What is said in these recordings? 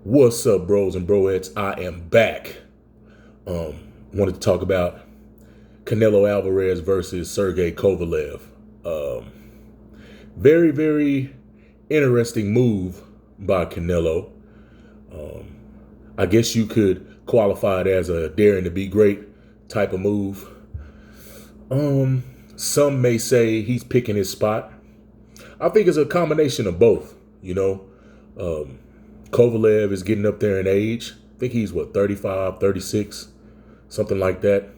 What's up, bros and broettes? I am back. Wanted to talk about Canelo Alvarez versus Sergey Kovalev. Um, Very, very interesting move by Canelo. Um, I guess you could qualify it as a daring to be great type of move. Some may say he's picking his spot. I think it's a combination of both. Um, Kovalev is getting up there in age. I think he's 35, 36, something like that.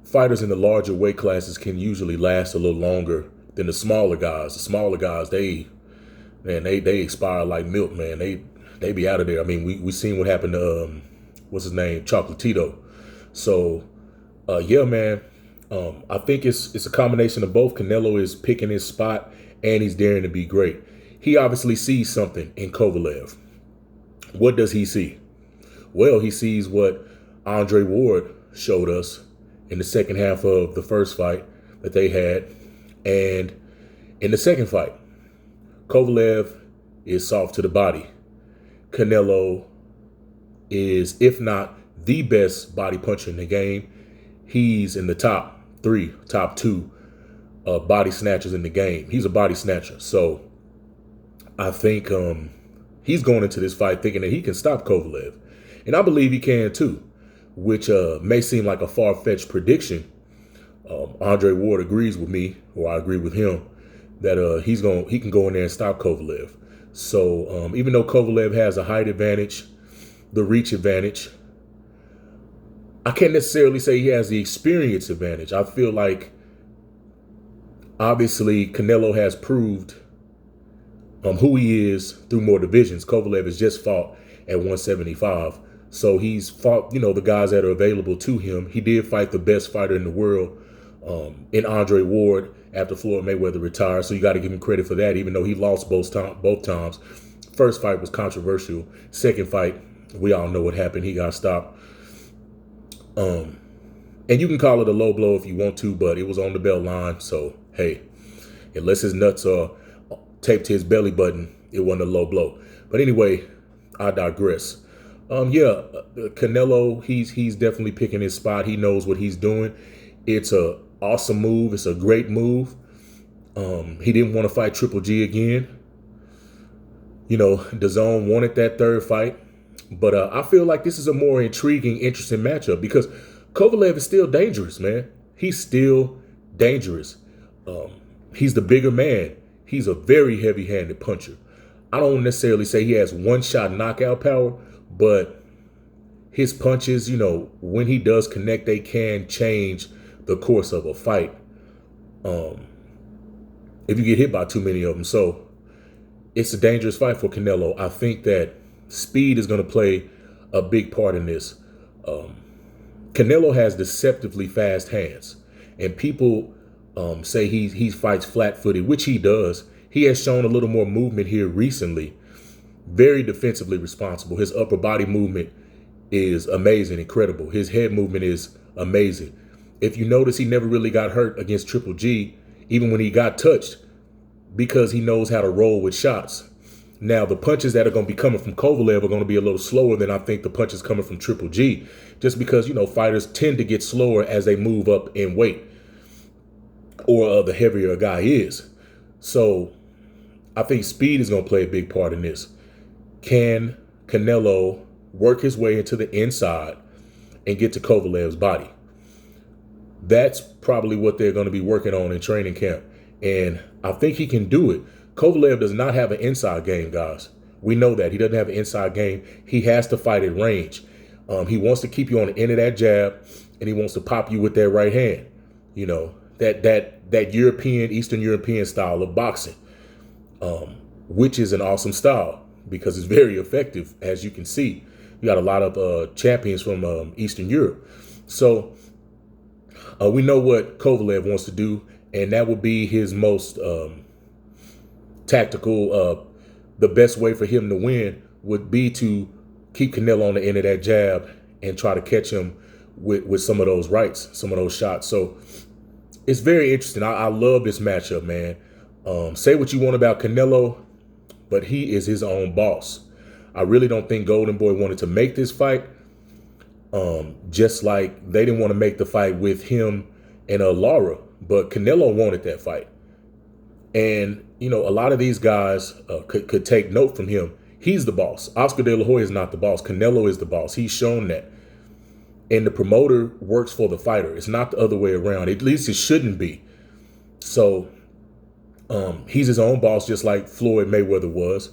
Fighters in the larger weight classes can usually last a little longer than the smaller guys. The smaller guys, they expire like milk, man. They be out of there. I mean, we seen what happened to what's his name, Chocolatito. So yeah, man. I think it's a combination of both. Canelo is picking his spot and he's daring to be great. He obviously sees something in Kovalev. What does he see? Well, he sees what Andre Ward showed us in the second half of the first fight that they had. And in the second fight, Kovalev is soft to the body. Canelo is, if not the best body puncher in the game, he's in the top three, top two body snatchers in the game. He's a body snatcher. So I think he's going into this fight thinking that he can stop Kovalev. And I believe he can too, which may seem like a far-fetched prediction. Andre Ward agrees with me, or I agree with him, that he can go in there and stop Kovalev. So even though Kovalev has a height advantage, the reach advantage, I can't necessarily say he has the experience advantage. I feel like obviously Canelo has proved who he is through more divisions. Kovalev has just fought at 175. So he's fought, the guys that are available to him. He did fight the best fighter in the world in Andre Ward after Floyd Mayweather retired. So you got to give him credit for that, even though he lost both times. First fight was controversial. Second fight, we all know what happened. He got stopped. And you can call it a low blow if you want to, but it was on the bell line. So, hey, unless his nuts are taped to his belly button, it wasn't a low blow. But anyway, I digress. Canelo, he's definitely picking his spot. He knows what he's doing. It's a awesome move. It's a great move. He didn't want to fight Triple G again. DAZN wanted that third fight. But I feel like this is a more intriguing, interesting matchup because Kovalev is still dangerous, man. He's still dangerous. He's the bigger man. He's a very heavy-handed puncher. I don't necessarily say he has one-shot knockout power, but his punches, when he does connect, they can change the course of a fight if you get hit by too many of them. So it's a dangerous fight for Canelo. I think that speed is going to play a big part in this. Canelo has deceptively fast hands, and people say he fights flat-footed, which he does. He has shown a little more movement here recently. Very defensively responsible. His upper body movement is amazing, incredible. His head movement is amazing. If you notice, he never really got hurt against Triple G, even when he got touched, because he knows how to roll with shots. Now, the punches that are going to be coming from Kovalev are going to be a little slower than I think the punches coming from Triple G, just because, fighters tend to get slower as they move up in weight, or the heavier a guy is. So I think speed is going to play a big part in this. Can Canelo work his way into the inside and get to Kovalev's body? That's probably what they're going to be working on in training camp. And I think he can do it. Kovalev does not have an inside game, guys. We know that. He doesn't have an inside game. He has to fight at range. He wants to keep you on the end of that jab, and he wants to pop you with that right hand. That European, Eastern European style of boxing, which is an awesome style because it's very effective, as you can see. You got a lot of champions from Eastern Europe. So we know what Kovalev wants to do, and that would be his most tactical. The best way for him to win would be to keep Canelo on the end of that jab and try to catch him with some of those rights, some of those shots. So it's very interesting. I love this matchup, man. Say what you want about Canelo, but he is his own boss. I really don't think Golden Boy wanted to make this fight. Just like they didn't want to make the fight with him and Lara, but Canelo wanted that fight. And, you know, a lot of these guys could take note from him. He's the boss. Oscar De La Hoya is not the boss. Canelo is the boss. He's shown that. And the promoter works for the fighter. It's not the other way around. At least it shouldn't be. So he's his own boss, just like Floyd Mayweather was.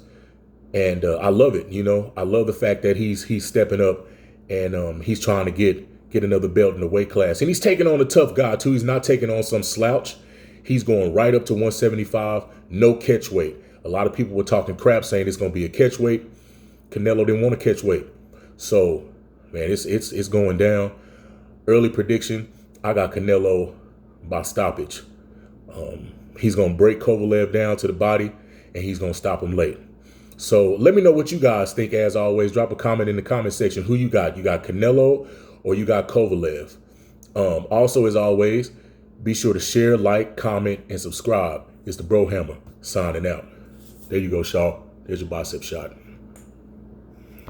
And I love it. You know, I love the fact that he's stepping up and he's trying to get another belt in the weight class. And he's taking on a tough guy, too. He's not taking on some slouch. He's going right up to 175, no catch weight. A lot of people were talking crap saying it's going to be a catch weight. Canelo didn't want to catch weight. So, man, it's going down. Early prediction, I got Canelo by stoppage. He's going to break Kovalev down to the body, and he's going to stop him late. So let me know what you guys think. As always, drop a comment in the comment section. Who you got? You got Canelo or you got Kovalev? Also, as always, be sure to share, like, comment, and subscribe. It's the Bro Hammer signing out. There you go, Shaw. There's your bicep shot.